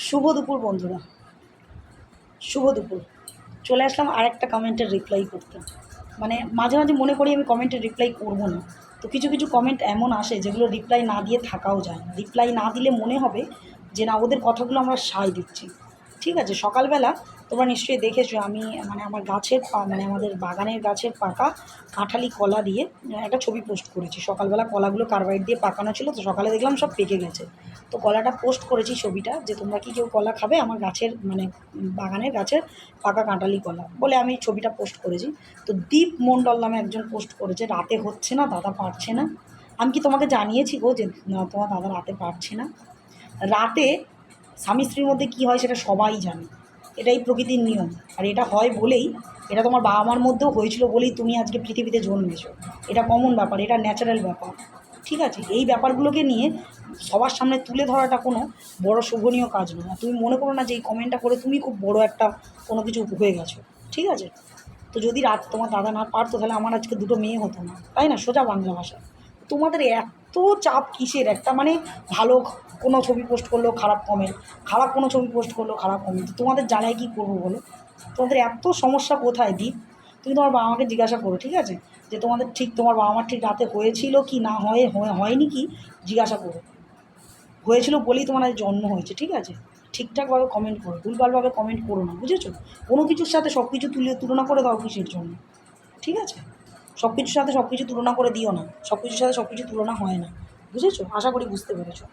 শুভ দুপুর বন্ধুরা, শুভ দুপুর। চলে আসলাম আর একটা কমেন্টের রিপ্লাই করতে। মানে মাঝে মাঝে মনে করি আমি কমেন্টের রিপ্লাই করব না, তো কিছু কিছু কমেন্ট এমন আসে যেগুলো রিপ্লাই না দিয়ে থাকাও যায় না। রিপ্লাই না দিলে মনে হবে যে না, ওদের কথাগুলো আমরা সায় দিচ্ছি। ঠিক আছে, সকালবেলা তোমরা নিশ্চয়ই দেখেছো আমি আমার গাছের মানে আমাদের বাগানের গাছের পাকা কাঁঠালি কলা দিয়ে একটা ছবি পোস্ট করেছি। সকালবেলা কলাগুলো কার্বাইড দিয়ে পাকানো ছিল, তো সকালে দেখলাম সব পেকে গেছে। তো কলাটা পোস্ট করেছি ছবিটা, যে তোমরা কি কেউ কলা খাবে, আমার গাছের বাগানের গাছের পাকা কাঁঠালি কলা বলে আমি ছবিটা পোস্ট করেছি। তো দীপ মণ্ডল নামে একজন পোস্ট করেছে, রাতে হচ্ছে না, দাদা পারছে না। আমি কি তোমাকে জানিয়েছি গো যে না, তোমার দাদা রাতে পারছে না? রাতে স্বামী স্ত্রীর মধ্যে কী হয় সেটা সবাই জানে, এটাই প্রকৃতির নিয়ম। আর এটা হয় বলেই, এটা তোমার বাবা মার মধ্যেও হয়েছিল বলেই তুমি আজকে পৃথিবীতে জন্মেছো। এটা কমন ব্যাপার, এটা ন্যাচারাল ব্যাপার। ঠিক আছে, এই ব্যাপারগুলোকে নিয়ে সবার সামনে তুলে ধরাটা কোনো বড় শোভনীয় কাজ নয়। তুমি মনে করো না যে এই কমেন্টটা করে তুমি খুব বড় একটা কোনো কিছু হয়ে গেছো। ঠিক আছে, তো যদি রাত তোমার দাদা না পারতো তাহলে আমার আজকে দুটো মেয়ে হতো না, তাই না? সোজা বাংলা ভাষা। তোমাদের এত চাপ কিসের? একটা ভালো কোনো ছবি পোস্ট করলেও খারাপ কমেন্ট, খারাপ কোনো ছবি পোস্ট করলেও খারাপ কমেন্ট। তোমাদের জ্বালায় কী করবো বলো? তোমাদের এত সমস্যা কোথায় দীপ? তুমি তোমার বাবা মাকে জিজ্ঞাসা করো, ঠিক আছে, যে তোমার বাবা মার ঠিক রাতে হয়েছিল কি না হয়নি কি জিজ্ঞাসা করো। হয়েছিল বলেই তোমার আজ জন্ম হয়েছে। ঠিক আছে, ঠিকঠাকভাবে কমেন্ট করো, ভুলভালভাবে কমেন্ট করো না, বুঝেছো? কোনো কিছুর সাথে সব কিছু তুলনা করে দাও কিসের জন্য? ঠিক আছে, সব কিছুর সাথে সব কিছু তুলনা করে দিও না, সব কিছুর সাথে সব কিছু তুলনা হয় না, বুঝেছো? আশা করি বুঝতে পেরেছো।